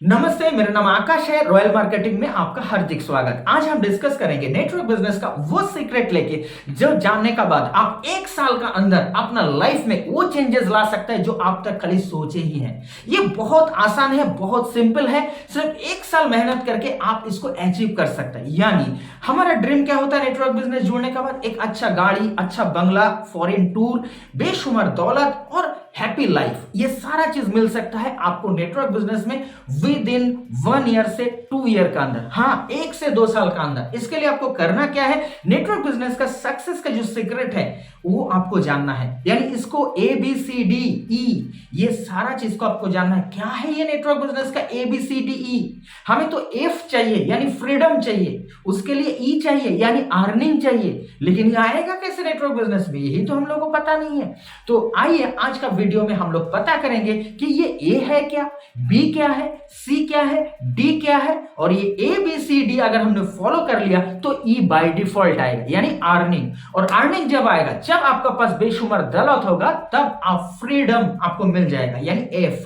नमस्ते, मेरा नाम आकाश है। रॉयल मार्केटिंग में आपका हार्दिक स्वागत। आज हम डिस्कस करेंगे नेटवर्क बिजनेस का वो सीक्रेट लेके जो जानने का बाद आप एक साल का अंदर अपना लाइफ में वो चेंजेस ला सकते हैं जो आप तक खाली सोचे ही हैं। ये बहुत आसान है, बहुत सिंपल है। सिर्फ एक साल मेहनत करके आप इसको अचीव कर सकते हैं। यानी हमारा ड्रीम क्या होता है नेटवर्क बिजनेस जुड़ने के बाद? एक अच्छा गाड़ी, अच्छा बंगला, फॉरेन टूर, बेशुमार दौलत और हैप्पी लाइफ। ये सारा चीज मिल सकता है आपको नेटवर्क बिजनेस में विद इन 1 ईयर से 2 ईयर का अंदर। हाँ, 1 से 2 साल का अंदर। इसके लिए आपको करना क्या है? नेटवर्क बिजनेस का सक्सेस का जो सीक्रेट है वो आपको जानना है। यानी इसको ABCDE, ये सारा चीज को आपको जानना है। क्या है ये नेटवर्क बिजनेस का ABCDE? हमें तो F चाहिए यानी फ्रीडम चाहिए, उसके लिए E चाहिए यानी अर्निंग चाहिए। लेकिन ये आएगा कैसे नेटवर्क बिजनेस में? यही तो हम लोगों को पता नहीं है। तो आइए आज का वीडियो में हम लोग पता करेंगे कि ये A है क्या, B क्या है, C क्या है, D क्या है। और ये ABCD अगर हमने फॉलो कर लिया तो E बाय डिफॉल्ट आएगा यानी अर्निंग। और अर्निंग जब आएगा, जब आपका पास बेशुमार दौलत होगा, तब आप फ्रीडम आपको मिल जाएगा यानी F।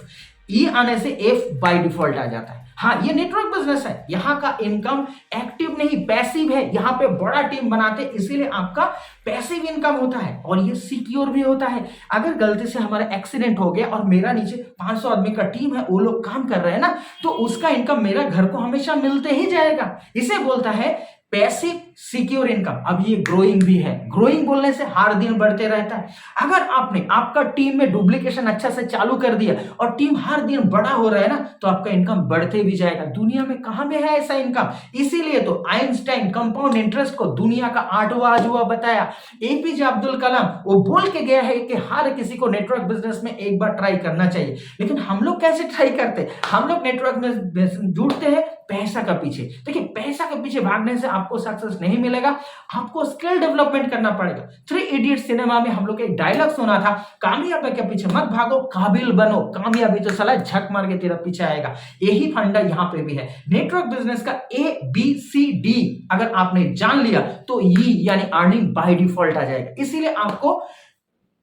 E आने से F बाय डिफॉल्ट आ जाता है। हाँ, ये नेटवर्क बिजनेस है। यहाँ का इनकम एक्टिव नहीं पैसिव है। यहाँ पे बड़ा टीम बनाते इसीलिए आपका पैसिव इनकम होता है और ये सिक्योर भी होता है। अगर गलती से हमारा एक्सीडेंट हो गया और मेरा नीचे 500 आदमी का टीम है, वो लोग काम कर रहे हैं ना, तो उसका इनकम मेरा घर को हमेशा मिलते ही जाएगा। इसे बोलता है पैसिव सिक्योर इनकम। अब ये ग्रोइंग भी है। ग्रोइंग बोलने से हर दिन बढ़ते रहता है। अगर आपने आपका टीम में डुप्लीकेशन अच्छा से चालू कर दिया और टीम हर दिन बड़ा हो रहा है ना, तो आपका इनकम बढ़ते भी जाएगा। दुनिया में कहां में है ऐसा इनकम? इसीलिए तो आइंस्टाइन कंपाउंड इंटरेस्ट को दुनिया का 8वां अजूबा बताया। APJ अब्दुल कलाम वो बोल के गया है कि हर किसी को नेटवर्क बिजनेस में एक बार ट्राई करना चाहिए। लेकिन हम लोग कैसे ट्राई करते? हम लोग नेटवर्क में जुड़ते हैं पैसा का पीछे। देखिए, पैसा के पीछे भागने से आपको सक्सेस नहीं मिलेगा, आपको स्किल डेवलपमेंट करना पड़ेगा। 3 इडियट सिनेमा में हम लोग एक डायलॉग सुना था, कामयाबी के पीछे मत भागो, काबिल बनो। कामयाबी तो साला झक मार के तेरा पीछे आएगा। यही फंडा यहाँ पे भी है। नेटवर्क बिजनेस का ABCD अगर आपने जान लिया तो E यानी अर्निंग बाय डिफॉल्ट आ जाएगा। इसीलिए आपको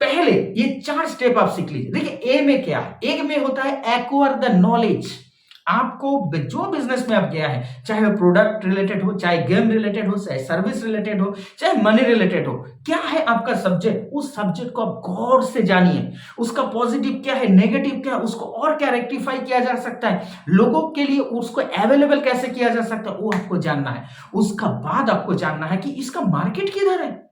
पहले ये 4 स्टेप आप सीख लीजिए। देखिए, A में क्या है? एक में होता है एक्वायर द नॉलेज। आपको जो बिजनेस में आप गया है, चाहे वो प्रोडक्ट रिलेटेड हो, चाहे गेम रिलेटेड हो, चाहे सर्विस रिलेटेड हो, चाहे मनी रिलेटेड हो, क्या है आपका सब्जेक्ट? उस सब्जेक्ट को आप गौर से जानिए। उसका पॉजिटिव क्या है, नेगेटिव क्या है, उसको और क्या रेक्टिफाई किया जा सकता है, लोगों के लिए उसको अवेलेबल कैसे किया जा सकता है, वो आपको जानना है। उसका बाद आपको जानना है कि इसका मार्केट किधर है।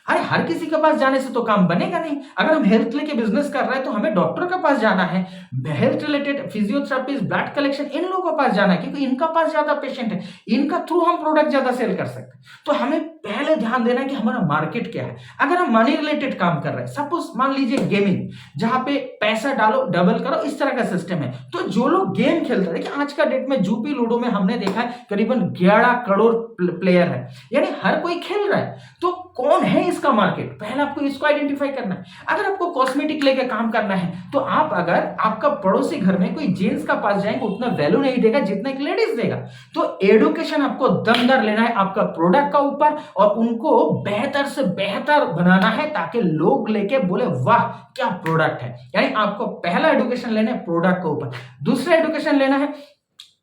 अरे, हर किसी के पास जाने से तो काम बनेगा नहीं। अगर हम हेल्थ लेके बिजनेस कर रहे हैं तो हमें डॉक्टर के पास जाना है, health related physiotherapist, blood collection, इन लोगों के पास जाना है क्योंकि इनका पास ज्यादा पेशेंट है, इनका थ्रू हम प्रोडक्ट ज्यादा सेल कर सकते हैं। तो हमें पहले ध्यान देना है कि हमारा मार्केट क्या है। अगर हम मनी रिलेटेड काम कर रहे हैं, सपोज मान लीजिए गेमिंग, जहां पे पैसा डालो डबल करो, इस तरह का सिस्टम है, तो जो लोग गेम खेलते हैं, देखिए आज का डेट में जूपी लूडो में हमने देखा है करीबन 11 करोड़ प्लेयर है, यानी हर कोई खेल रहा है। तो कौन है इसका मार्केट? पहले आपको इसको आइडेंटिफाई करना है। अगर आपको कॉस्मेटिक लेके काम करना है तो आप अगर आपका पड़ोसी घर में कोई जेंट्स का पास जाएंगे, उतना वैल्यू नहीं देगा जितना एक लेडीज देगा। तो एडुकेशन आपको दमदार लेना है आपका प्रोडक्ट का ऊपर और उनको बेहतर से बेहतर बनाना है ताकि लोग लेके बोले वाह क्या प्रोडक्ट है। यानी आपको पहला एडुकेशन लेना है प्रोडक्ट के ऊपर। दूसरा एडुकेशन लेना है,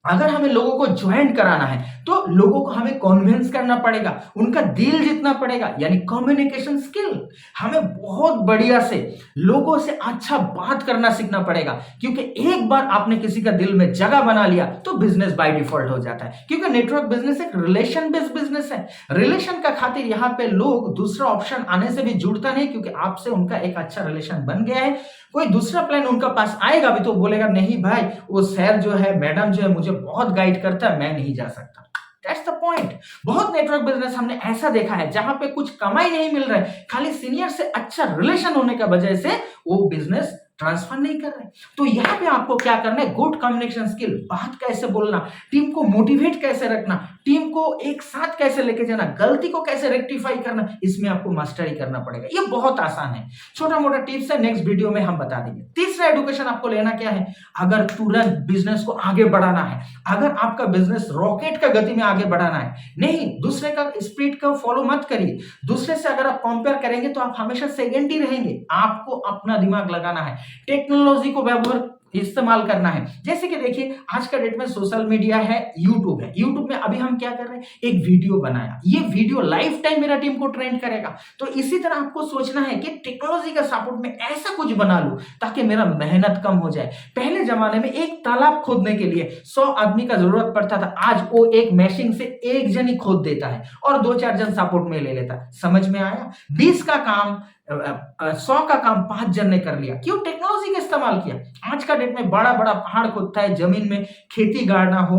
अगर हमें लोगों को ज्वाइन कराना है तो लोगों को हमें कन्विंस करना पड़ेगा, उनका दिल जीतना पड़ेगा, यानी कम्युनिकेशन स्किल। हमें बहुत बढ़िया से लोगों से अच्छा बात करना सीखना पड़ेगा, क्योंकि एक बार आपने किसी का दिल में जगह बना लिया तो बिजनेस बाय डिफॉल्ट हो जाता है। क्योंकि नेटवर्क बिजनेस एक रिलेशन बेस्ड बिजनेस है। रिलेशन का खातिर यहाँ पे लोग दूसरा ऑप्शन आने से भी जुड़ता नहीं, क्योंकि आपसे उनका एक अच्छा रिलेशन बन गया है। कोई दूसरा प्लान उनका पास आएगा भी तो बोलेगा नहीं भाई, वो सर जो है, मैडम जो है, मुझे बहुत गाइड करता है, मैं नहीं जा सकता। That's the point. बहुत नेटवर्क बिजनेस हमने ऐसा देखा है जहां पे कुछ कमाई नहीं मिल रहा है, खाली सीनियर से अच्छा रिलेशन होने का वजह से वो बिजनेस ट्रांसफर नहीं कर रहे। तो यहाँ पे आपको क्या करना है? गुड कम्युनिकेशन स्किल, बात कैसे बोलना, टीम को मोटिवेट कैसे रखना, टीम को एक साथ कैसे लेके जाना, गलती को कैसे रेक्टिफाई करना, इसमें आपको मास्टरी करना पड़ेगा। ये बहुत आसान है, छोटा मोटा टिप्स है, नेक्स्ट वीडियो में हम बता देंगे। तीसरा एडुकेशन आपको लेना क्या है? अगर तुरंत बिजनेस को आगे बढ़ाना है, अगर आपका बिजनेस रॉकेट का गति में आगे बढ़ाना है, नहीं दूसरे का स्पीड का फॉलो मत करिए। दूसरे से अगर आप कंपेयर करेंगे तो आप हमेशा सेकेंड ही रहेंगे। आपको अपना दिमाग लगाना है, टेक्नोलॉजी को व्यवहार इस्तेमाल करना है। जैसे कि देखिए आज का डेट में सोशल मीडिया है, यूट्यूब है। यूट्यूब में अभी हम क्या कर रहे हैं, एक वीडियो बनाया, ये वीडियो लाइफ टाइम मेरा टीम को ट्रेंड करेगा। तो इसी तरह आपको सोचना है कि टेक्नोलॉजी का सपोर्ट में ऐसा कुछ बना लूं ताकि मेरा मेहनत कम हो जाए। पहले जमाने में एक तालाब खोदने के लिए 100 आदमी का जरूरत पड़ता था, आज वो एक मशीन से एक जन ही खोद देता है और 2-4 जन सपोर्ट में ले लेता है। समझ में आया? 20 का काम 100 का काम 5 जन ने कर लिया। क्यों? टेक्नोलॉजी का इस्तेमाल किया। आज का डेट में बड़ा बड़ा पहाड़ खोदता है, जमीन में खेती गाड़ना हो,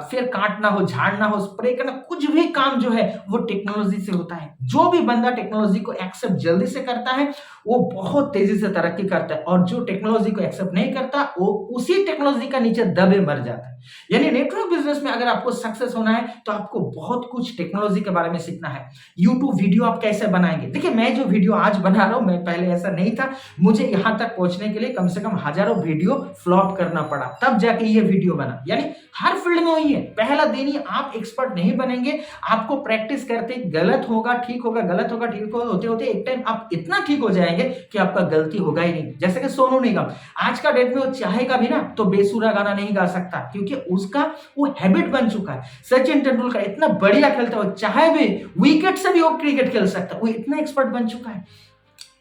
फिर काटना हो, झाड़ना हो, स्प्रे करना, कुछ भी काम जो है वो टेक्नोलॉजी से होता है। जो भी बंदा टेक्नोलॉजी को एक्सेप्ट जल्दी से करता है वो बहुत तेजी से तरक्की करता है, और जो टेक्नोलॉजी को एक्सेप्ट नहीं करता वो उसी टेक्नोलॉजी का नीचे दबे मर जाता है। यानी नेटवर्क बिजनेस में अगर आपको सक्सेस होना है तो आपको बहुत कुछ टेक्नोलॉजी के बारे में सीखना है। यूट्यूब वीडियो आप कैसे बनाएंगे? देखिए मैं जो वीडियो आज बना रहा हूं, मैं पहले ऐसा नहीं था। मुझे यहां तक पहुंचने के लिए कम से कम हजारों वीडियो फ्लॉप करना पड़ा, तब जाके ये वीडियो बना। यानी हर फील्ड में वही है, पहला दिन ही आप एक्सपर्ट नहीं बनेंगे। आपको प्रैक्टिस करते गलत होगा ठीक होगा, गलत होगा ठीक होगा, होते होते एक टाइम आप इतना ठीक हो जाएंगे कि आपका गलती होगा ही नहीं। जैसे कि सोनू निगम आज का डेट में वो चाहेगा भी ना तो बेसुरा गाना नहीं गा सकता, क्योंकि उसका वो हैबिट बन चुका है। सचिन तेंदुलकर इतना बढ़िया खेलता है, वो चाहे भी विकेट से भी वो क्रिकेट खेल सकता है, वो इतना एक्सपर्ट बन चुका है।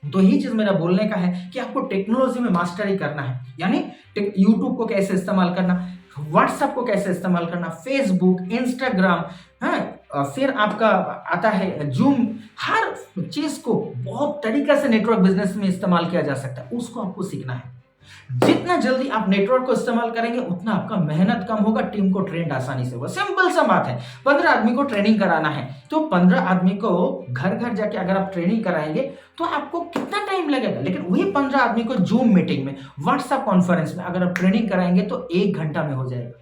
तो यही चीज मेरा बोलने का है कि आपको टेक्नोलॉजी में मास्टरी करना है। यानी यूट्यूब को कैसे इस्तेमाल करना, व्हाट्सएप को कैसे इस्तेमाल करना, फेसबुक, इंस्टाग्राम, हाँ, फिर आपका आता है जूम। हर चीज को बहुत तरीका से नेटवर्क बिजनेस में इस्तेमाल किया जा सकता है, उसको आपको सीखना है। जितना जल्दी आप नेटवर्क को इस्तेमाल करेंगे उतना आपका मेहनत कम होगा, टीम को ट्रेंड आसानी से होगा। सिंपल सा बात है, 15 आदमी को ट्रेनिंग कराना है तो 15 आदमी को घर घर जाके अगर आप ट्रेनिंग कराएंगे तो आपको कितना टाइम लगेगा, लेकिन वही 15 आदमी को जूम मीटिंग में, व्हाट्सएप कॉन्फ्रेंस में अगर आप ट्रेनिंग कराएंगे तो 1 घंटा में हो जाएगा।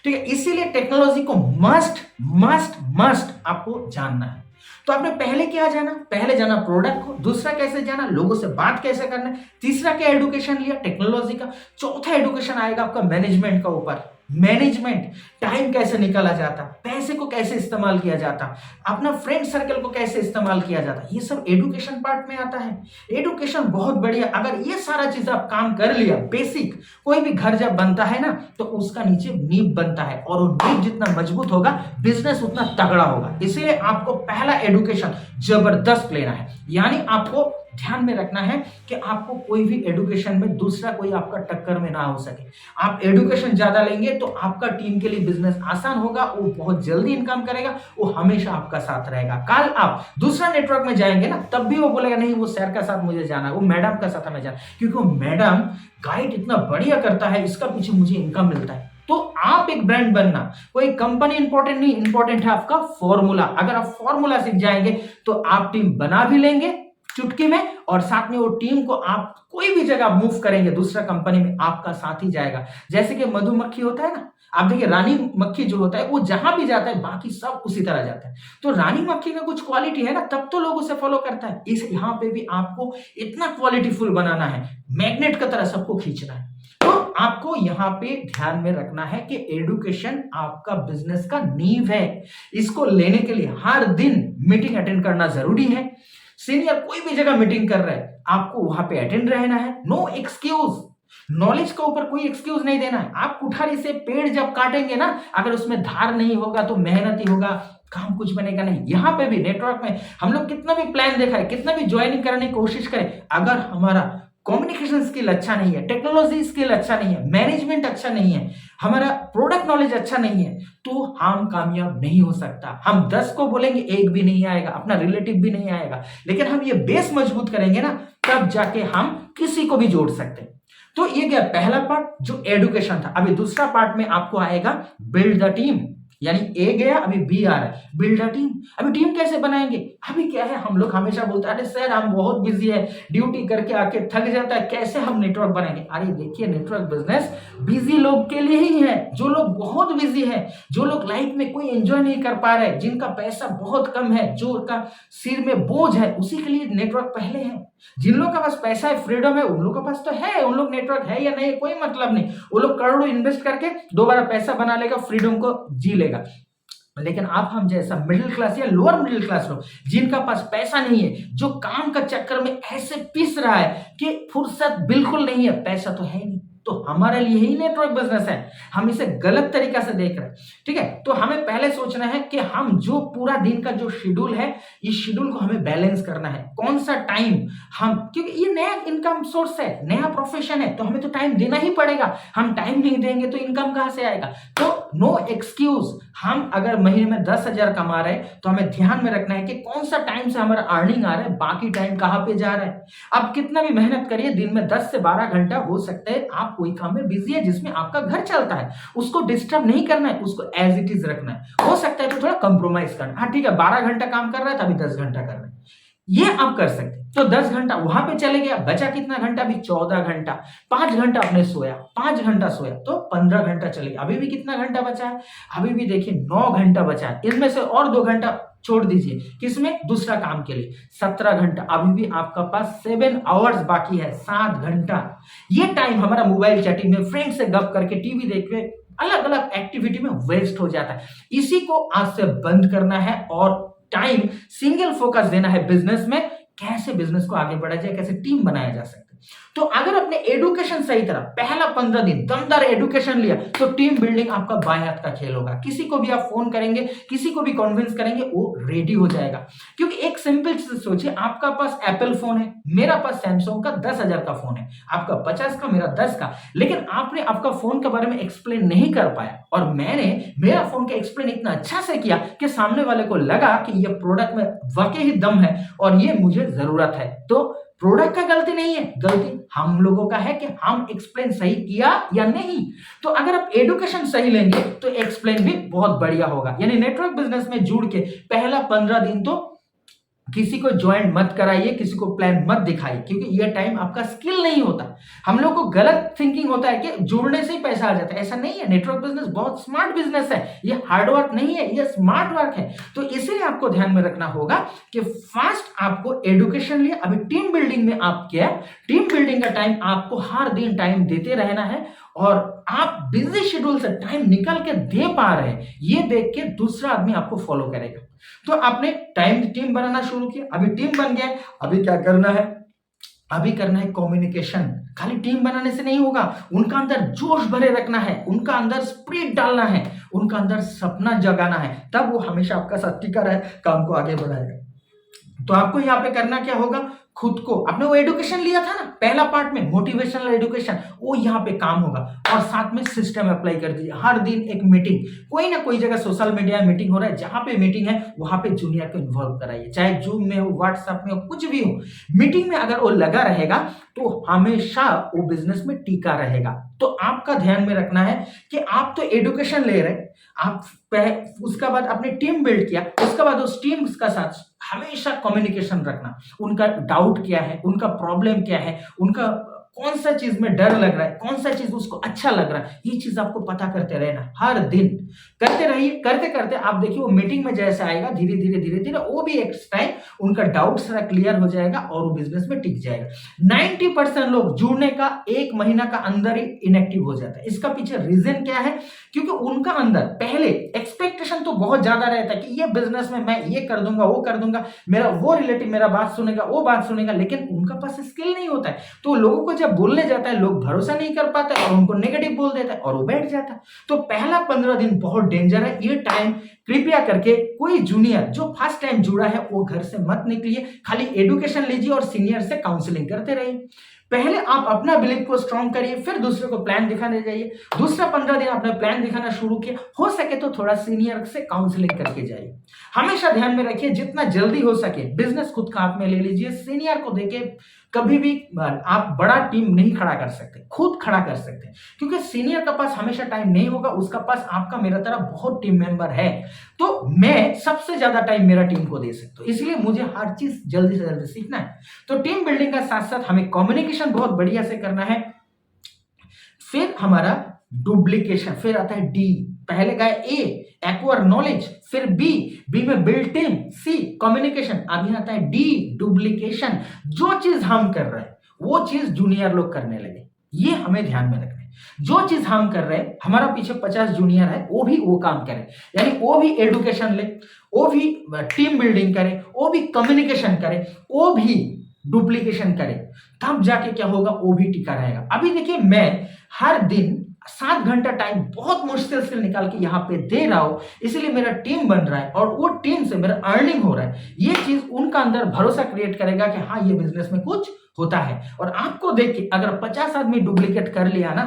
ठीक है, इसीलिए टेक्नोलॉजी को मस्ट मस्ट मस्ट आपको जानना है। तो आपने पहले क्या जाना? पहले जाना प्रोडक्ट को, दूसरा कैसे जाना, लोगों से बात कैसे करना, तीसरा क्या एडुकेशन लिया टेक्नोलॉजी का, चौथा एडुकेशन आएगा आपका मैनेजमेंट का ऊपर। मैनेजमेंट, टाइम कैसे निकाला जाता, पैसे को कैसे इस्तेमाल किया जाता, अपना फ्रेंड सर्कल को कैसे इस्तेमाल किया जाता, ये सब एडुकेशन पार्ट में आता है। एडुकेशन बहुत बढ़िया, अगर ये सारा चीज आप काम कर लिया, बेसिक, कोई भी घर जब बनता है ना तो उसका नीचे नींव बनता है, और वो नींव जितना मजबूत होगा बिजनेस उतना तगड़ा होगा। इसीलिए आपको पहला एडुकेशन जबरदस्त लेना है। यानी आपको ध्यान में रखना है कि आपको कोई भी एडुकेशन में दूसरा कोई आपका टक्कर में ना हो सके। आप एडुकेशन ज्यादा लेंगे तो आपका टीम के लिए बिजनेस आसान होगा, वो बहुत जल्दी इनकम करेगा, वो हमेशा आपका साथ रहेगा। कल आप दूसरा नेटवर्क में जाएंगे ना तब भी वो बोलेगा नहीं वो सर का साथ मुझे जाना है, वो मैडम का साथ हमें जाना, क्योंकि वो मैडम गाइड इतना बढ़िया करता है, इसका पीछे मुझे इनकम मिलता है। तो आप एक ब्रांड बनना, कोई कंपनी इंपॉर्टेंट नहीं, इंपॉर्टेंट है आपका फॉर्मूला। अगर आप फॉर्मूला सीख जाएंगे तो आप टीम बना भी लेंगे चुटकी में, और साथ में वो टीम को आप कोई भी जगह मूव करेंगे दूसरा कंपनी में आपका साथ ही जाएगा। जैसे कि मधुमक्खी होता है ना, आप देखिए रानी मक्खी जो होता है वो जहां भी जाता है बाकी सब उसी तरह जाता है। तो रानी मक्खी का कुछ क्वालिटी है ना, तब तो लोग उसे फॉलो करता है। इस यहाँ पे भी आपको इतना क्वालिटीफुल बनाना है, मैग्नेट की तरह सबको खींचना है। तो आपको यहाँ पे ध्यान में रखना है कि एडुकेशन आपका बिजनेस का नींव है। इसको लेने के लिए हर दिन मीटिंग अटेंड करना जरूरी है। सीनियर कोई भी जगह मीटिंग कर रहा है आपको वहां पे अटेंड रहना है। नो एक्सक्यूज, नॉलेज के ऊपर कोई एक्सक्यूज नहीं देना है। आप कुठारी से पेड़ जब काटेंगे ना, अगर उसमें धार नहीं होगा तो मेहनत ही होगा, काम कुछ बनेगा नहीं। यहाँ पे भी नेटवर्क में हम लोग कितना भी प्लान देखा है, कितना भी ज्वाइनिंग करने की कोशिश करें, अगर हमारा कम्युनिकेशन स्किल अच्छा नहीं है, टेक्नोलॉजी स्किल अच्छा नहीं है, मैनेजमेंट अच्छा नहीं है, हमारा प्रोडक्ट नॉलेज अच्छा नहीं है, तो हम कामयाब नहीं हो सकता। हम 10 को बोलेंगे, एक भी नहीं आएगा, अपना रिलेटिव भी नहीं आएगा, लेकिन हम ये बेस मजबूत करेंगे ना तब जाके हम किसी को भी जोड़ सकते हैं। तो ये गया पहला पार्ट जो एडुकेशन था। अभी दूसरा पार्ट में आपको आएगा बिल्ड द टीम। यानी ए गया, अभी बी आ रहा है, बिल्ड अ टीम। अभी टीम कैसे बनाएंगे? अभी क्या है, हम लोग हमेशा बोलते हैं अरे सर हम बहुत बिजी है, ड्यूटी करके आके थक जाता है, कैसे हम नेटवर्क बनाएंगे? अरे देखिए, नेटवर्क बिजनेस बिजी लोग के लिए ही है, जो लोग बहुत बिजी है, जो लोग लाइफ में कोई एंजॉय नहीं कर पा रहे, जिनका पैसा बहुत कम है, जो उनका सिर में बोझ है, उसी के लिए नेटवर्क पहले है। जिन लोगों का पास पैसा है, फ्रीडम है, उन लोगों के पास तो है, उन लोग नेटवर्क है या नहीं कोई मतलब नहीं, वो लोग करोड़ों इन्वेस्ट करके दोबारा पैसा बना लेगा, फ्रीडम को जी लेगा। लेकिन आप हम जैसा मिडिल क्लास या लोअर मिडिल क्लास लोग, जिनका पास पैसा नहीं है, जो काम का चक्कर में ऐसे पिस रहा है कि फुर्सत बिल्कुल नहीं है, पैसा तो है नहीं, तो हमारे लिए ही नेटवर्क बिजनेस है। हम इसे गलत तरीका से देख रहे हैं, ठीक है। तो हमें पहले सोचना है कि हम जो पूरा दिन का जो शेड्यूल है, इस शेड्यूल को हमें बैलेंस करना है। कौन सा टाइम हम, क्योंकि ये नया इनकम सोर्स है, नया प्रोफेशन है, तो हमें तो टाइम देना ही पड़ेगा। हम टाइम नहीं देंगे तो इनकम कहां से आएगा? तो नो एक्सक्यूज। हम अगर महीने में 10,000 कमा रहे हैं तो हमें ध्यान में रखना है कि कौन सा टाइम से हमारा अर्निंग आ रहा है, बाकी टाइम कहां पे जा रहा है। आप कितना भी मेहनत करिए, दिन में 10 से 12 घंटा हो सकता है आप कोई काम में बिजी है जिसमें आपका घर चलता है, उसको डिस्टर्ब नहीं करना है, उसको एज इट इज रखना है। हो सकता है तो थोड़ा कंप्रोमाइज करना, हाँ ठीक है 12 घंटा काम कर रहा है तो अभी 10 घंटा कर रहे हैं, ये आप कर सकते हैं। तो 10 घंटा वहां पे चले गया, बचा कितना घंटा? भी 14 घंटा। 5 घंटा आपने सोया, 5 घंटा सोया तो 15 घंटा चले गया। अभी भी कितना घंटा बचा है? अभी भी देखिए 9 घंटा बचा है। इसमें से और 2 घंटा छोड़ दीजिए, किसमें? दूसरा काम के लिए। 17 घंटा। अभी भी आपका पास 7 आवर्स बाकी है, 7 घंटा। ये टाइम हमारा मोबाइल चैटिंग में, फ्रेंड से गप करके, टीवी देख के, अलग अलग एक्टिविटी में वेस्ट हो जाता है। इसी को आज से बंद करना है और टाइम सिंगल फोकस देना है बिजनेस में। कैसे बिजनेस को आगे बढ़ाया जाए, कैसे टीम बनाया जा सकता है। तो अगर अपने एडुकेशन सही तरह पहला 15 दिन दमदार एडुकेशन लिया तो टीम बिल्डिंग आपका बाएं हाथ का खेल होगा। किसी को भी आप फोन करेंगे, किसी को भी कन्विंस करेंगे, वो रेडी हो जाएगा। क्योंकि एक सिंपल चीज सोचिए, आपका पास एप्पल फोन है, मेरा पास सैमसंग का 10,000 का फोन है, आपका 50 का, मेरा 10 का, लेकिन आपने आपका फोन के बारे में एक्सप्लेन नहीं कर पाया और मैंने मेरा फोन का एक्सप्लेन इतना अच्छा से किया कि सामने वाले को लगा कि ये प्रोडक्ट में वाकई ही दम है और ये मुझे जरूरत है। तो प्रोडक्ट का गलती नहीं है, गलती हम लोगों का है कि हम एक्सप्लेन सही किया या नहीं। तो अगर आप एडुकेशन सही लेंगे तो एक्सप्लेन भी बहुत बढ़िया होगा। यानी नेटवर्क बिजनेस में जुड़ के पहला 15 दिन तो किसी को ज्वाइन मत कराइए, किसी को प्लान मत दिखाइए, क्योंकि ये टाइम आपका स्किल नहीं होता। हम लोग को गलत थिंकिंग होता है कि जुड़ने से ही पैसा आ जाता है, ऐसा नहीं है। नेटवर्क बिजनेस बहुत स्मार्ट बिजनेस है, ये हार्ड वर्क नहीं है, ये स्मार्ट वर्क है। तो इसीलिए आपको ध्यान में रखना होगा कि फर्स्ट आपको एडुकेशन लिया, अभी टीम बिल्डिंग में आप क्या, टीम बिल्डिंग का टाइम आपको हर दिन टाइम देते रहना है और आप बिजी शेड्यूल से टाइम निकाल के दे पा रहे हैं, ये देख के दूसरा आदमी आपको फॉलो करेगा। तो आपने टीम बनाना शुरू किया, अभी टीम बन गया, अभी क्या करना है? अभी करना है कम्युनिकेशन। खाली टीम बनाने से नहीं होगा, उनका अंदर जोश भरे रखना है, उनका अंदर स्पिरिट डालना है, उनका अंदर सपना जगाना है, तब वो हमेशा आपका साथ टिका रहे, काम को आगे बढ़ाएगा। तो आपको यहाँ पे करना क्या होगा? खुद को, आपने वो एडुकेशन लिया था ना पहला पार्ट में, मोटिवेशनल एडुकेशन, वो यहाँ पे काम होगा। और साथ में सिस्टम अप्लाई कर दीजिए। हर दिन एक मीटिंग, कोई ना कोई जगह सोशल मीडिया मीटिंग हो रहा है, जहां पे मीटिंग है वहां पे जूनियर को इन्वॉल्व कराइए, चाहे जूम में हो, व्हाट्सएप में हो, कुछ भी हो। मीटिंग में अगर वो लगा रहेगा तो हमेशा वो बिजनेस में टिका रहेगा। तो आपका ध्यान में रखना है कि आप तो एडुकेशन ले रहे, आप उसका बाद आपने टीम बिल्ड किया, उसके बाद उस टीम का साथ हमेशा कम्युनिकेशन रखना। उनका डाउट क्या है, उनका प्रॉब्लम क्या है, उनका कौन सा चीज में डर लग रहा है, कौन सा चीज उसको अच्छा लग रहा है, ये चीज आपको पता करते रहना, हर दिन करते रहिए। करते करते आप देखिए वो मीटिंग में जैसे आएगा, धीरे धीरे धीरे धीरे वो भी एक टाइम उनका डाउट सारा क्लियर हो जाएगा और वो बिजनेस में टिक जाएगा। 90% लोग जुड़ने का 1 महीना का अंदर ही इनएक्टिव हो जाता है। इसका पीछे रीजन क्या है? क्योंकि उनका अंदर पहले एक्सपेक्टेशन तो बहुत ज्यादा रहता है कि ये बिजनेस में मैं ये कर दूंगा, वो कर दूंगा, मेरा वो रिलेटिव मेरा बात सुनेगा, वो बात सुनेगा, लेकिन उनका पास स्किल नहीं होता है। तो लोगों को जब बोलने जाता है, लोग भरोसा नहीं कर पाते और उनको नेगेटिव बोल देता है और वो बैठ जाता है। तो पहला 15 दिन बहुत डेंजर है। ये टाइम कृपया करके कोई जूनियर जो फर्स्ट टाइम जुड़ा है वो घर से मत निकलिए, खाली एडुकेशन लीजिए और सीनियर से काउंसलिंग करते रहिए। पहले आप अपना बिलीफ को स्ट्रॉन्ग करिए, फिर दूसरे को प्लान दिखाने जाइए। दूसरा 15 दिन आपने प्लान दिखाना शुरू किया, हो सके तो थोड़ा सीनियर से काउंसलिंग करके जाइए। हमेशा ध्यान में रखिए, जितना जल्दी हो सके बिजनेस खुद का हाथ में ले लीजिए। सीनियर को देके कभी भी आप बड़ा टीम नहीं खड़ा कर सकते, खुद खड़ा कर सकते हैं, क्योंकि सीनियर के पास हमेशा टाइम नहीं होगा, उसका पास आपका मेरा तरह बहुत टीम मेंबर है। तो मैं सबसे ज्यादा टाइम मेरा टीम को दे सकता हूं, इसलिए मुझे हर चीज जल्दी से जल्दी सीखना है। तो टीम बिल्डिंग का साथ साथ हमें कम्युनिकेशन बहुत बढ़िया से करना है। फिर हमारा डुप्लीकेशन, फिर आता है डी, पहले का है ए एक्वायर नॉलेज, फिर बी में बिल्ड टीम, सी कम्युनिकेशन, अभी आता है डी डुप्लीकेशन। जो चीज हम कर रहे हैं वो चीज जूनियर लोग करने लगे, ये हमें ध्यान में रखना है। जो चीज हम कर रहे हैं, हमारा पीछे 50 जूनियर है, वो भी वो काम करे, यानी वो भी एडुकेशन ले, वो भी टीम बिल्डिंग करे, वो भी कम्युनिकेशन करे, वो भी डुप्लीकेशन करे, तब जाके क्या होगा, वो भी टिका रहेगा। अभी देखिए, मैं हर दिन 7 घंटा टाइम बहुत मुश्किल से निकाल के यहाँ पे दे रहा हूँ, इसलिए मेरा टीम बन रहा है और वो टीम से मेरा अर्निंग हो रहा है। ये चीज उनका अंदर भरोसा क्रिएट करेगा कि हाँ, ये बिजनेस में कुछ होता है। और आपको देख के अगर 50 आदमी डुप्लीकेट कर लिया ना,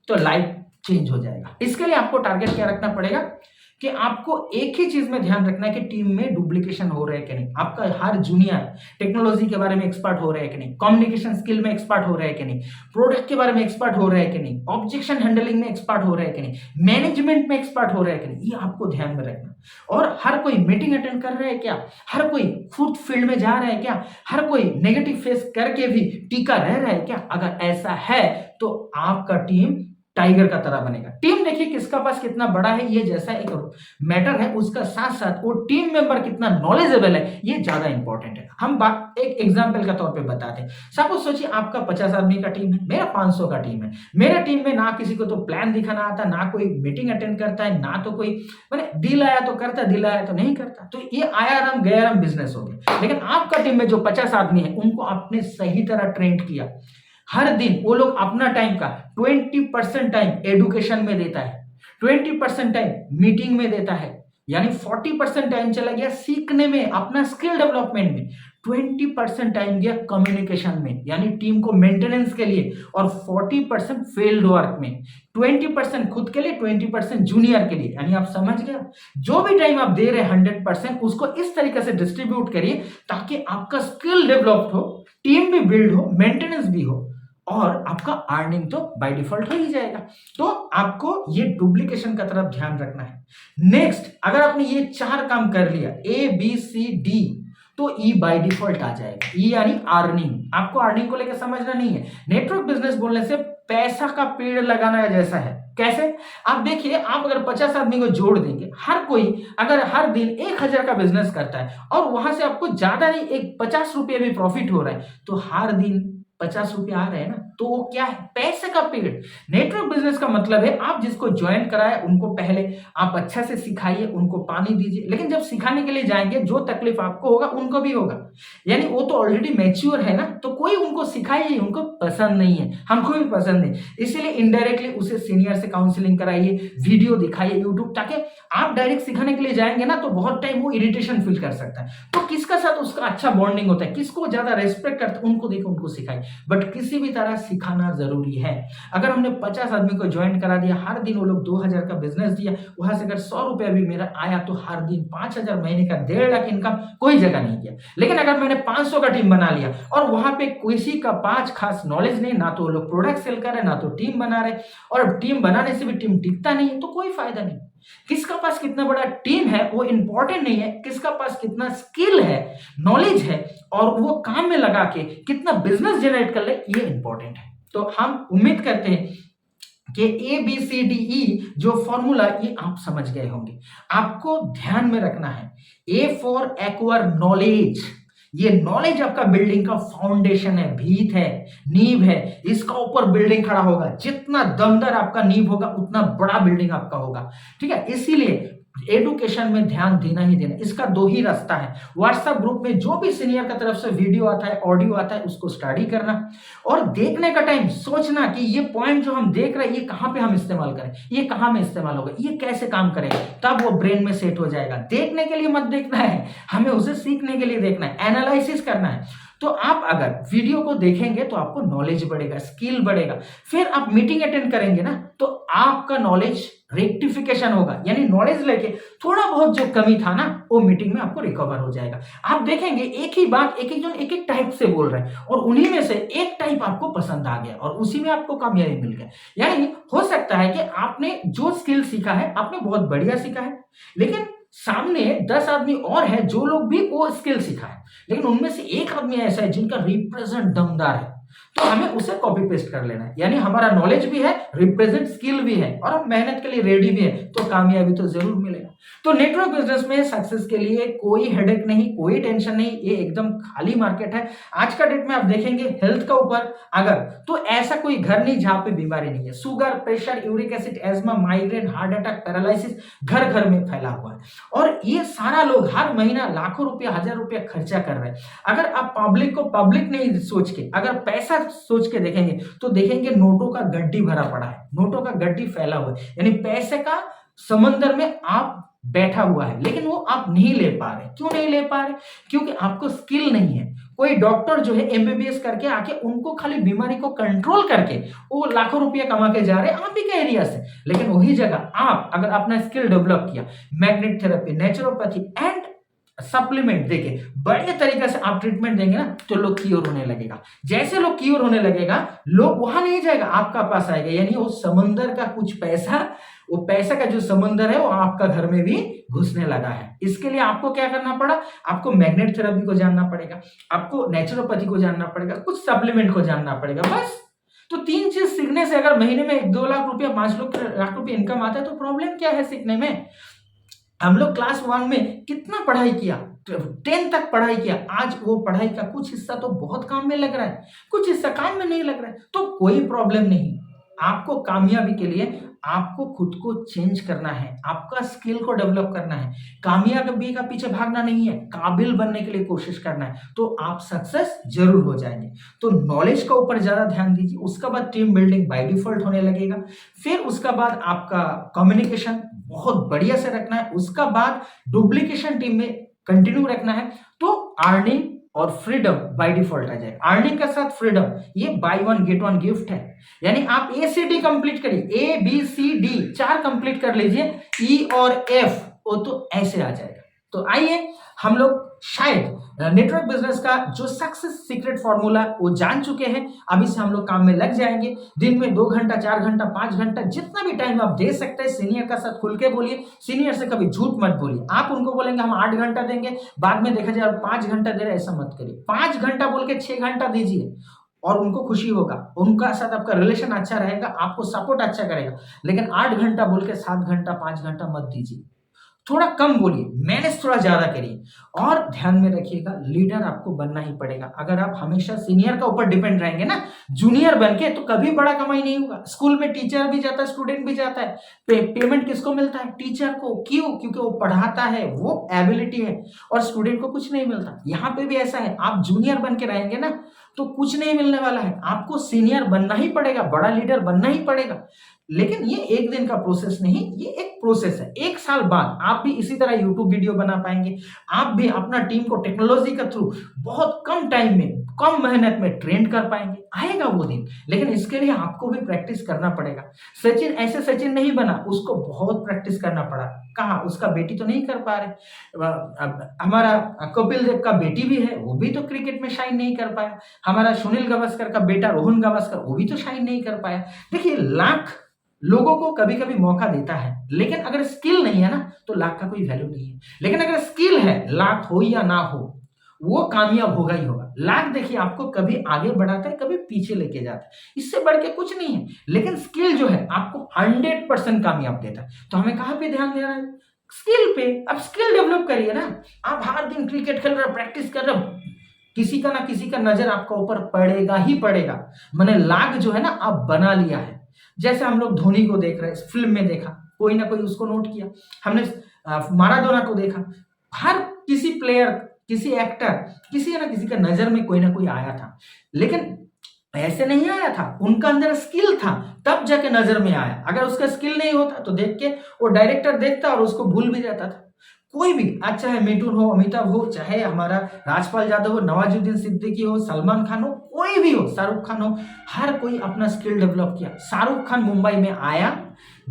तो लाइफ चेंज हो जाएगा। इसके लिए आपको टारगेट क्या रखना पड़ेगा कि आपको एक ही चीज में ध्यान रखना है कि टीम में डुप्लीकेशन हो रहा है कि नहीं, आपका हर जूनियर टेक्नोलॉजी के बारे में एक्सपर्ट हो रहा है कि नहीं, कम्युनिकेशन स्किल में एक्सपर्ट हो रहा है कि नहीं, प्रोडक्ट के बारे में एक्सपर्ट हो रहा है कि नहीं, ऑब्जेक्शन हैंडलिंग में एक्सपर्ट हो रहा है कि नहीं, मैनेजमेंट में एक्सपर्ट हो रहा है कि नहीं, ये आपको ध्यान में रखना। और हर कोई मीटिंग अटेंड कर रहा है क्या, हर कोई खुद फील्ड में जा रहा है क्या, हर कोई नेगेटिव फेस करके भी टीका रह रहा है क्या? अगर ऐसा है तो आपका टीम टाइगर का तरह बनेगा। टीम देखिए किसका पास कितना बड़ा है, ये जैसा एक मैटर है, उसका साथ साथ वो टीम मेंबर कितना नॉलेजेबल है, ये ज्यादा इंपॉर्टेंट है। हम बात एक एग्जांपल के तौर पे बताते हैं। सपोज सोचिए आपका 50 आदमी का टीम है, मेरा 500 का टीम है। मेरा टीम में ना किसी को तो प्लान दिखाना आता, ना कोई मीटिंग अटेंड करता है, ना तो कोई मैंने दिल आया तो करता, दिल आया तो नहीं करता। तो ये आयाराम गयाराम बिजनेस हो गया। लेकिन आपका टीम में जो 50 आदमी है, उनको आपने सही तरह ट्रेंड किया। हर दिन वो लोग अपना टाइम का 20% टाइम एडुकेशन में देता है, 20% टाइम मीटिंग में देता है, यानी 40% टाइम चला गया सीखने में, अपना स्किल डेवलपमेंट में, 20% टाइम गया कम्युनिकेशन में, यानी टीम को मेंटेनेंस के लिए, और 40% फील्ड वर्क में, 20% खुद के लिए, 20% जूनियर के लिए। यानी आप समझ गए, जो भी टाइम आप दे रहे हैं 100%, उसको इस तरीके से डिस्ट्रीब्यूट करिए ताकि आपका स्किल डेवलप हो, टीम भी बिल्ड हो, मेंटेनेंस भी हो, और आपका अर्निंग तो बाय डिफॉल्ट हो ही जाएगा। तो आपको ये डुप्लीकेशन का तरफ ध्यान रखना है। नेक्स्ट, अगर आपने ये 4 काम कर लिया, ए बी सी डी, तो ई बाय डिफॉल्ट आ जाएगा। ई यानी अर्निंग। आपको अर्निंग को लेकर समझना नहीं है। नेटवर्क बिजनेस बोलने से पैसा का पेड़ लगाना जैसा है। कैसे? आप देखिए, आप अगर 50 आदमी को जोड़ देंगे, हर कोई अगर हर दिन 1000 का बिजनेस करता है और वहां से आपको ज्यादा नहीं, एक 50 रुपये भी प्रॉफिट हो रहा है, तो हर दिन 50 रुपये आ रहे हैं ना, तो वो क्या है? पैसे का पेड़। नेटवर्क बिजनेस का मतलब है आप जिसको ज्वाइन कराए उनको पहले आप अच्छा से सिखाइए, उनको पानी दीजिए, लेकिन जब सिखाने के लिए जाएंगे जो तकलीफ आपको होगा उनको भी होगा। यानी वो तो ऑलरेडी मैच्योर है ना, तो कोई उनको सिखाइए, उनको पसंद नहीं है, हमको भी पसंद नहीं, इसीलिए इनडायरेक्टली उसे सीनियर से काउंसलिंग कराइए, वीडियो दिखाइए यूट्यूब, ताकि आप डायरेक्ट सिखाने के लिए जाएंगे ना तो बहुत टाइम वो इरिटेशन फील कर सकता है। तो किसका साथ उसका अच्छा बॉन्डिंग होता है, किसको ज्यादा रेस्पेक्ट करता है, उनको देखो, उनको सिखाइए, बट किसी भी तरह सिखाना जरूरी है। अगर हमने 50 आदमी को ज्वाइन करा दिया, हर दिन वो लोग 2000 का बिजनेस दिया, वहां से अगर 100 रुपया भी मेरा आया, तो हर दिन 5000, महीने का 1.5 लाख इनकम, कोई जगह नहीं गया। लेकिन अगर मैंने 500 का टीम बना लिया और वहां पे किसी का 5 खास नॉलेज नहीं, ना तो वो लोग प्रोडक्ट सेल कर रहे, ना तो टीम बना रहे, और टीम बनाने से भी टीम टिकता नहीं है, तो कोई फायदा नहीं। किसका पास कितना बड़ा टीम है वो इंपॉर्टेंट नहीं है, किसका पास कितना स्किल है, नॉलेज है, और वो काम में लगा के कितना बिजनेस जनरेट कर ले, ये इंपॉर्टेंट है। तो हम उम्मीद करते हैं कि ए बी सी डी ई जो फॉर्मूला, ये आप समझ गए होंगे। आपको ध्यान में रखना है, ए फॉर एक्वायर नॉलेज। ये नॉलेज आपका बिल्डिंग का फाउंडेशन है, भीत है, नींव है, इसका ऊपर बिल्डिंग खड़ा होगा। जितना दमदार आपका नींव होगा उतना बड़ा बिल्डिंग आपका होगा। ठीक है, इसीलिए एडुकेशन में ध्यान देना ही देना। इसका 2 ही रास्ता है, व्हाट्सएप ग्रुप में जो भी सीनियर की तरफ से वीडियो आता है, ऑडियो आता है, उसको स्टडी करना, और देखने का टाइम सोचना कि ये पॉइंट जो हम देख रहे हैं, ये कहां पे हम इस्तेमाल करें, ये कहां में इस्तेमाल होगा, ये कैसे काम करेगा, तब वो ब्रेन में सेट हो जाएगा। देखने के लिए मत देखना है, हमें उसे सीखने के लिए देखना है, एनालिसिस करना है। तो आप अगर वीडियो को देखेंगे तो आपको नॉलेज बढ़ेगा, स्किल बढ़ेगा, फिर आप मीटिंग अटेंड करेंगे ना, तो आपका नॉलेज रेक्टिफिकेशन होगा, यानी नॉलेज लेके थोड़ा बहुत जो कमी था ना, वो मीटिंग में आपको रिकवर हो जाएगा। आप देखेंगे एक ही बात एक एक जन एक एक टाइप से बोल रहे हैं, और उन्हीं में से एक टाइप आपको पसंद आ गया और उसी में आपको कामयाबी मिल गया। यानी हो सकता है कि आपने जो स्किल सीखा है, आपने बहुत बढ़िया सीखा है, लेकिन सामने 10 आदमी और है जो लोग भी वो स्किल सीखा है, लेकिन उनमें से एक आदमी ऐसा है जिनका रिप्रेजेंट दमदार है, तो हमें उसे कॉपी पेस्ट कर लेना है, यानी हमारा नॉलेज भी है, रिप्रेजेंट स्किल भी है और हम मेहनत के लिए रेडी भी है, तो कामयाबी तो जरूर मिलेगा। तो नेटवर्क बिजनेस में सक्सेस के लिए कोई हेडेक नहीं, कोई टेंशन नहीं, ये एकदम खाली मार्केट है। आज का डेट में आप देखेंगे हेल्थ का ऊपर अगर, तो ऐसा कोई घर नहीं जहां पे बीमारी नहीं है। Sugar, pressure, uric acid, asthma, migraine, heart attack, paralysis घर घर में फैला हुआ है और ये सारा लोग हर महीना लाखों रुपया, हजार रुपया खर्चा कर रहे हैं। अगर आप पब्लिक को पब्लिक नहीं सोच के, अगर पैसा सोच के देखेंगे तो देखेंगे नोटों का गड्डी भरा पड़ा है, नोटों का गड्डी फैला हुआ है, यानी पैसे का समंदर में आप बैठा हुआ है, लेकिन वो आप नहीं ले पा रहे। क्यों नहीं ले पा रहे? क्योंकि आपको स्किल नहीं है। कोई डॉक्टर जो है एमबीबीएस करके आके उनको खाली बीमारी को कंट्रोल करके वो लाखों रुपया कमा के जा रहे हैं आप ही के एरिया से, लेकिन वही जगह आप अगर अपना स्किल डेवलप किया, magnet therapy, naturopathy and supplement देके बढ़िया तरीके से आप ट्रीटमेंट देंगे ना, तो लोग क्योर होने लगेगा। जैसे लोग क्योर होने लगेगा, लोग वहां नहीं जाएगा, आपका पास आएगा, यानी वो समंदर का कुछ पैसा, वो पैसा का जो समंदर है वो आपका घर में भी घुसने लगा है। इसके लिए आपको क्या करना पड़ा? आपको मैग्नेट थेरेपी को जानना पड़ेगा, आपको नेचुरोपैथी को जानना पड़ेगा, कुछ सप्लीमेंट को जानना पड़ेगा, बस। तो 3 चीज सीखने से अगर महीने में 1-2 लाख रुपया, 5 लाख रुपया इनकम आता है, तो प्रॉब्लम क्या है सीखने में? हम लोग क्लास 1 में कितना पढ़ाई किया, 10 तक पढ़ाई किया, आज वो पढ़ाई का कुछ हिस्सा तो बहुत काम में लग रहा है, कुछ हिस्सा काम में नहीं लग रहा है, तो कोई प्रॉब्लम नहीं। आपको कामयाबी के लिए आपको खुद को चेंज करना है, आपका स्किल को डेवलप करना है, कामयाबी का पीछे भागना नहीं है, काबिल बनने के लिए कोशिश करना है, तो आप सक्सेस जरूर हो जाएंगे। तो नॉलेज का ऊपर ज्यादा ध्यान दीजिए, उसका बाद टीम बिल्डिंग बाय डिफॉल्ट होने लगेगा, फिर उसका बाद आपका कम्युनिकेशन बहुत बढ़िया से रखना है, उसका बाद डुप्लीकेशन टीम में कंटिन्यू रखना है, तो अर्निंग और फ्रीडम बाय डिफॉल्ट आ जाएगा। अर्निंग के साथ फ्रीडम, ये बाय 1 गेट 1 गिफ्ट है, यानी आप ए सी डी कंप्लीट करिए, A B C D 4 complete कर लीजिए, ई और एफ वो तो ऐसे आ जाएगा। तो आइए हम लोग शायद नेटवर्क बिजनेस का जो सक्सेस सीक्रेट फॉर्मूला वो जान चुके हैं, अभी से हम लोग काम में लग जाएंगे। दिन में 2 घंटा, 4 घंटा, 5 घंटा, जितना भी टाइम आप दे सकते हैं, सीनियर का साथ खुल के बोलिए, सीनियर से कभी झूठ मत बोलिए। आप उनको बोलेंगे हम 8 घंटा देंगे, बाद में देखा जाए 5 घंटा दे रहे, ऐसा मत करिए। 5 घंटा बोल के 6 घंटा दीजिए और उनको खुशी होगा, उनका साथ आपका रिलेशन अच्छा रहेगा, आपको सपोर्ट अच्छा करेगा। लेकिन 8 घंटा बोल के 7 घंटा, 5 घंटा मत दीजिए। थोड़ा कम बोलिए, मैनेज थोड़ा ज्यादा करिए और ध्यान में रखिएगा, लीडर आपको बनना ही पड़ेगा। अगर आप हमेशा सीनियर का ऊपर डिपेंड रहेंगे ना, जूनियर बनके, तो कभी बड़ा कमाई नहीं होगा। स्कूल में टीचर भी जाता है, स्टूडेंट भी जाता है, पेमेंट किसको मिलता है? टीचर को। क्यों? क्योंकि वो पढ़ाता है, वो एबिलिटी है, और स्टूडेंट को कुछ नहीं मिलता। यहाँ पे भी ऐसा है, आप जूनियर बन के रहेंगे ना तो कुछ नहीं मिलने वाला है, आपको सीनियर बनना ही पड़ेगा, बड़ा लीडर बनना ही पड़ेगा। लेकिन ये एक दिन का प्रोसेस नहीं, ये एक प्रोसेस है। 1 साल बाद आप भी इसी तरह यूट्यूब वीडियो बना पाएंगे, आप भी अपना टीम को टेक्नोलॉजी के थ्रू बहुत कम टाइम में, कम मेहनत में ट्रेन कर पाएंगे। आएगा वो दिन, लेकिन इसके लिए आपको भी प्रैक्टिस करना पड़ेगा। सचिन ऐसे सचिन नहीं बना, उसको बहुत प्रैक्टिस करना पड़ा। कहा? उसका बेटी तो नहीं कर पा रहे। हमारा कपिल देव का बेटी भी है, वो भी तो क्रिकेट में शाइन नहीं कर पाया। हमारा सुनील गावस्कर का बेटा रोहन गावस्कर, वो भी तो शाइन नहीं कर पाया। देखिए, लाख लोगों को कभी कभी मौका देता है, लेकिन अगर स्किल नहीं है ना, तो लाख का कोई वैल्यू नहीं है। लेकिन अगर स्किल है, लाख हो या ना हो, वो कामयाब होगा ही होगा। लाख देखिए आपको कभी आगे बढ़ाता है, कभी पीछे लेके जाता है, इससे बढ़ के कुछ नहीं है। लेकिन स्किल जो है आपको 100% कामयाब देता है। तो हमें कहाँ पे ध्यान देना है? स्किल पे। अब स्किल डेवलप करिए ना। आप हर दिन क्रिकेट खेल रहे, प्रैक्टिस कर रहे, किसी का ना किसी का नजर आपका ऊपर पड़ेगा ही पड़ेगा। मैंने लाख जो है ना आप बना लिया है। जैसे हम लोग धोनी को देख रहे हैं, फिल्म में देखा, कोई ना कोई उसको नोट किया, हमने माराडोना को देखा, हर किसी प्लेयर, किसी एक्टर, किसी ना किसी का नजर में कोई ना कोई आया था। लेकिन ऐसे नहीं आया था, उनका अंदर स्किल था, तब जाके नजर में आया। अगर उसका स्किल नहीं होता तो देख के वो डायरेक्टर देखता और उसको भूल भी जाता था। कोई भी, अच्छा है मिठुन हो, अमिताभ हो, चाहे हमारा राजपाल यादव हो, नवाजुद्दीन सिद्दीकी हो, सलमान खान हो, कोई भी हो, शाहरुख खान हो, हर कोई अपना स्किल डेवलप किया। शाहरुख खान मुंबई में आया,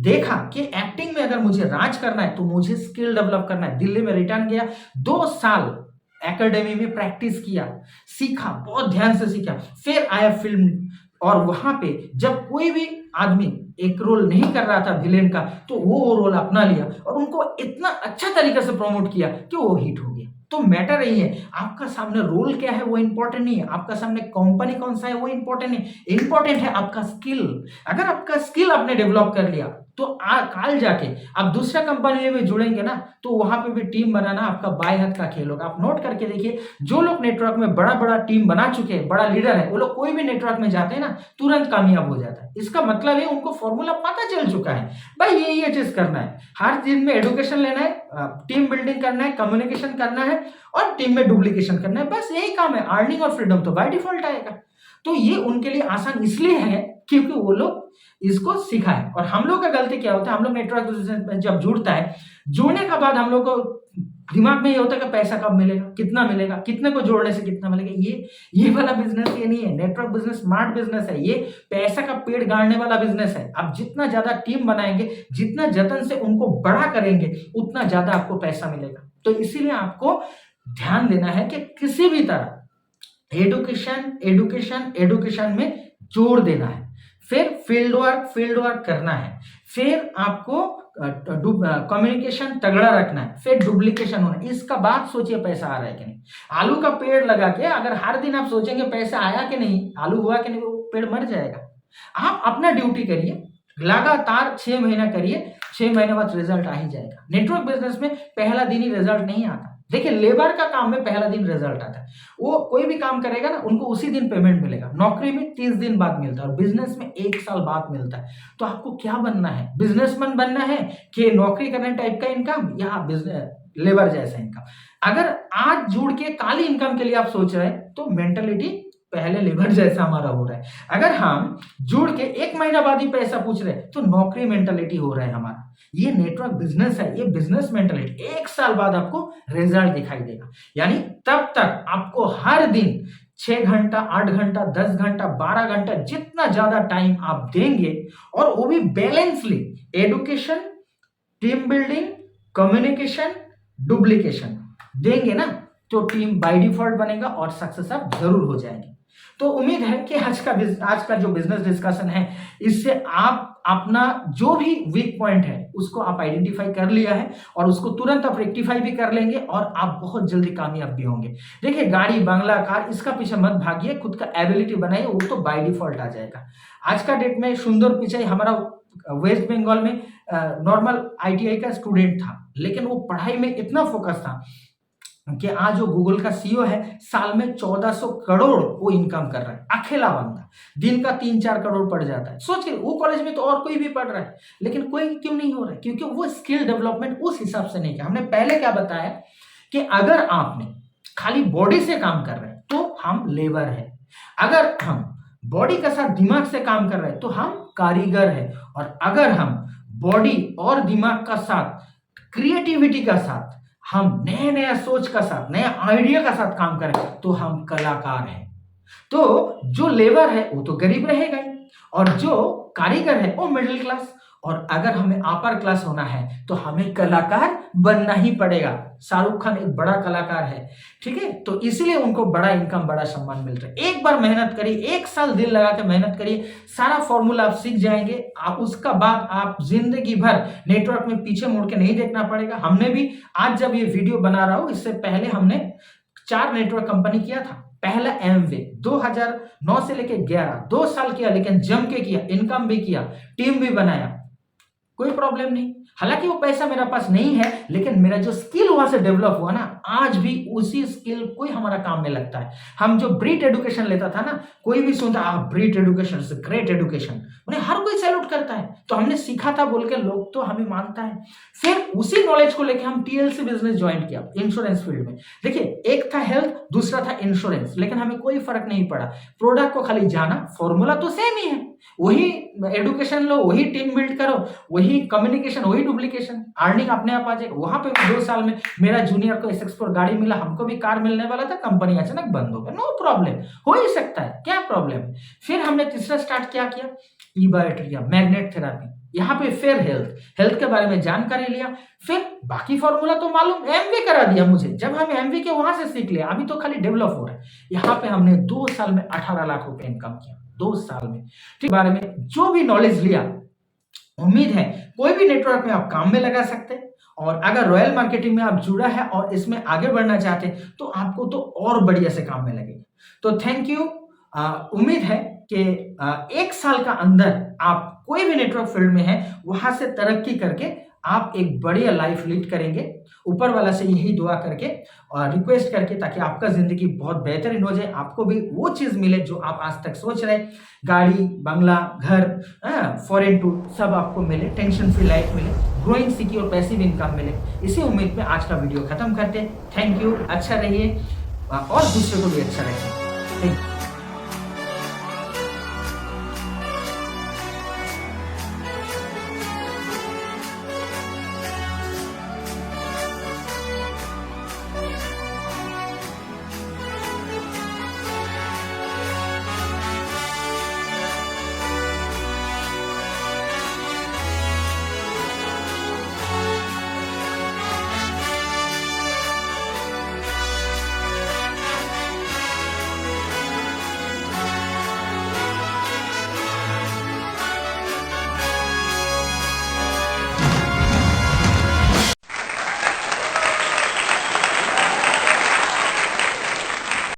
देखा कि एक्टिंग में अगर मुझे राज करना है तो मुझे स्किल डेवलप करना है। दिल्ली में रिटर्न गया, 2 साल एकेडमी में प्रैक्टिस किया, सीखा, बहुत ध्यान से सीखा, फिर आया फिल्म। और वहां पे जब कोई भी आदमी एक रोल नहीं कर रहा था विलेन का, तो वो रोल अपना लिया और उनको इतना अच्छा तरीके से प्रमोट किया कि वो हिट हो गया। तो मैटर यही है, आपका सामने रोल क्या है वो इंपॉर्टेंट नहीं है, आपका सामने कंपनी कौन सा है वो इंपॉर्टेंट नहीं, इंपॉर्टेंट है आपका स्किल। अगर आपका स्किल आपने डेवलप कर लिया तो काल जाके आप दूसरा कंपनी में भी जुड़ेंगे ना, तो वहां पे भी टीम बनाना आपका बाएं हाथ का खेल होगा। आप नोट करके देखिए, जो लोग नेटवर्क में बड़ा बड़ा टीम बना चुके हैं, बड़ा लीडर है, वो लोग कोई भी नेटवर्क में जाते हैं ना, तुरंत कामयाब हो जाता है। इसका मतलब है उनको फॉर्मूला पता चल चुका है, भाई ये चीज करना है, हर चीज में एडुकेशन लेना है, टीम बिल्डिंग करना है, कम्युनिकेशन करना है और टीम में डुप्लीकेशन करना है, बस यही काम है। अर्निंग और फ्रीडम तो बाय डिफॉल्ट आएगा। तो ये उनके लिए आसान इसलिए है क्योंकि वो लोग इसको सीखा है। और हम लोग का गलती क्या होता है, हम लोग नेटवर्क बिजनेस में जब जुड़ता है, जुड़ने के बाद हम लोग को दिमाग में ये होता है कि पैसा कब मिलेगा, कितना मिलेगा, कितने को जोड़ने से कितना मिलेगा। ये वाला बिजनेस ये नहीं है। नेटवर्क बिजनेस स्मार्ट बिजनेस है, ये पैसा का पेड़ गाड़ने वाला बिजनेस है। आप जितना ज्यादा टीम बनाएंगे, जितना जतन से उनको बड़ा करेंगे, उतना ज्यादा आपको पैसा मिलेगा। तो इसीलिए आपको ध्यान देना है कि किसी भी तरह एडुकेशन एडुकेशन एडुकेशन में जोड़ देना है, फिर फील्ड वर्क करना है, फिर आपको कम्युनिकेशन तगड़ा रखना है, फिर डुप्लीकेशन होना है। इसका बाद सोचिए पैसा आ रहा है कि नहीं। आलू का पेड़ लगा के अगर हर दिन आप सोचेंगे पैसा आया कि नहीं, आलू हुआ कि नहीं, वो पेड़ मर जाएगा। आप अपना ड्यूटी करिए, लगातार 6 महीना करिए, 6 महीने बाद रिजल्ट आ ही जाएगा। नेटवर्क बिजनेस में पहला दिन ही रिजल्ट नहीं आता। देखिए, लेबर का काम में पहला दिन रिजल्ट आता है, वो कोई भी काम करेगा ना, उनको उसी दिन पेमेंट मिलेगा। नौकरी में 30 दिन बाद मिलता है और बिजनेस में 1 साल बाद मिलता है। तो आपको क्या बनना है, बिजनेसमैन बनना है कि नौकरी करने टाइप का इनकम या बिजनेस लेबर जैसा इनकम। अगर आज जुड़ के काली इनकम के लिए आप सोच रहे हैं तो मेंटेलिटी पहले लेबर जैसा हमारा हो रहा है। अगर हम जुड़ के 1 महीना बाद ही पैसा पूछ रहे हैं तो नौकरी मेंटेलिटी हो रहा है हमारा। ये नेटवर्क बिजनेस है, ये बिजनेस मेंटेलिटी 1 साल बाद आपको रिजल्ट दिखाई देगा। यानी तब तक आपको हर दिन 6 घंटा, 8 घंटा, 10 घंटा, 12 घंटा, जितना ज्यादा टाइम आप देंगे और वो भी बैलेंसली, education, team building, communication, duplication देंगे ना, तो टीम बाय डिफॉल्ट बनेगा और सक्सेस आप जरूर हो जाएंगे। तो उम्मीद है कि आज का जो बिजनेस डिस्कशन है, इससे आप अपना जो भी वीक पॉइंट है उसको आप आइडेंटिफाई कर लिया है और उसको तुरंत आप रेक्टिफाई भी कर लेंगे और आप बहुत जल्दी कामयाब भी होंगे। देखिए, गाड़ी, बंगला, कार, इसका पीछे मत भागिए, खुद का एबिलिटी बनाइए, वो तो बाय डिफॉल्ट आ जाएगा। आज का डेट में सुंदर पिचाई हमारा वेस्ट बंगाल में नॉर्मल आईटीआई का स्टूडेंट था, लेकिन वो पढ़ाई में इतना फोकस था कि आज जो गूगल का सीईओ है, साल में 1400 करोड़ वो इनकम कर रहा है, अकेला बंदा। दिन का 3-4 करोड़ पड़ जाता है। सोचिए, वो कॉलेज में तो और कोई भी पढ़ रहा है, लेकिन कोई क्यों नहीं हो रहा है? क्योंकि वो स्किल डेवलपमेंट उस हिसाब से नहीं किया। हमने पहले क्या बताया कि अगर आपने खाली बॉडी से काम कर रहे हैं तो हम लेबर है, अगर हम बॉडी के साथ दिमाग से काम कर रहे हैं तो हम कारीगर है, और अगर हम बॉडी और दिमाग का साथ, क्रिएटिविटी का साथ, हम नया नया सोच का साथ, नया आइडिया का साथ काम करें तो हम कलाकार हैं। तो जो लेबर है वो तो गरीब रहेगा ही, और जो कारीगर है वो मिडिल क्लास, और अगर हमें अपर क्लास होना है तो हमें कलाकार बनना ही पड़ेगा। शाहरुख खान एक बड़ा कलाकार है, ठीक है, तो इसलिए उनको बड़ा इनकम, बड़ा सम्मान मिल रहा है। एक बार मेहनत करिए, 1 साल दिल लगा के मेहनत करिए, सारा फॉर्मूला आप सीख जाएंगे। आप उसका बाद आप जिंदगी भर नेटवर्क में पीछे मुड़ के नहीं देखना पड़ेगा। हमने भी आज जब ये वीडियो बना रहा हूं, इससे पहले हमने 4 नेटवर्क कंपनी किया था। पहला एमवे 2009 से लेके 11, 2 साल किया, लेकिन जम के किया, इनकम भी किया, टीम भी बनाया, कोई प्रॉब्लम नहीं। हालांकि वो पैसा मेरा पास नहीं है, लेकिन मेरा जो स्किल वहां से डेवलप हुआ ना, आज भी उसी स्किल को ही हमारा काम में लगता है। हम जो ब्रीट एडुकेशन लेता था ना, कोई भी सुनता ब्रीट एडुकेशन से ग्रेट एडुकेशन, उन्हें हर कोई सैल्यूट करता है। तो हमने सीखा था बोल के लोग तो हमें मानता है। फिर उसी नॉलेज को लेकर हम टीएलसी बिजनेस ज्वाइन किया, इंश्योरेंस फील्ड में। देखिए, एक था हेल्थ, दूसरा था इंश्योरेंस, लेकिन हमें कोई फर्क नहीं पड़ा। प्रोडक्ट को खाली जाना, फॉर्मूला तो सेम ही है, वही एडुकेशन लो, वही टीम बिल्ड करो, वही कम्युनिकेशन, वही डुप्लीकेशन, अर्निंग अपने आप आ जाएगा। वहां पे 2 साल में मेरा जूनियर को SX4 गाड़ी मिला, हमको भी कार मिलने वाला था, कंपनी अचानक बंद हो गया। नो प्रॉब्लम, हो ही सकता है, क्या प्रॉब्लम है। फिर हमने तीसरा स्टार्ट क्या किया, ई बैटरिया, मैग्नेट थेरापी। यहाँ पे फिर हेल्थ के बारे में जानकारी लिया। फिर बाकी फॉर्मूला तो मालूम, एमवे करा दिया मुझे। जब हम एमवे के वहां से सीख लिया, अभी तो खाली डेवलप हो रहा है। यहाँ पे हमने 2 साल में 18 लाख रुपए इनकम किया, 2 साल में। ठीक, बारे में जो भी नॉलेज लिया उम्मीद है कोई भी नेटवर्क में आप काम में लगा सकते हैं। और अगर रॉयल मार्केटिंग में आप जुड़ा है और इसमें आगे बढ़ना चाहते हैं तो आपको तो और बढ़िया से काम में लगेगा। तो थैंक यू। उम्मीद है कि 1 साल का अंदर आप कोई भी नेटवर्क फील्ड में है वहां से तरक्की करके आप एक बढ़िया लाइफ लीड करेंगे। ऊपर वाला से यही दुआ करके और रिक्वेस्ट करके, ताकि आपका जिंदगी बहुत बेहतरीन हो जाए, आपको भी वो चीज मिले जो आप आज तक सोच रहे, गाड़ी, बंगला, घर, फॉरेन टूर सब आपको मिले, टेंशन फ्री लाइफ मिले, ग्रोइंग सिक्योर पैसिव इनकम मिले। इसी उम्मीद में आज का वीडियो खत्म करते हैं। Thank you. अच्छा रहिए और दूसरे को भी अच्छा रखें। Thank you.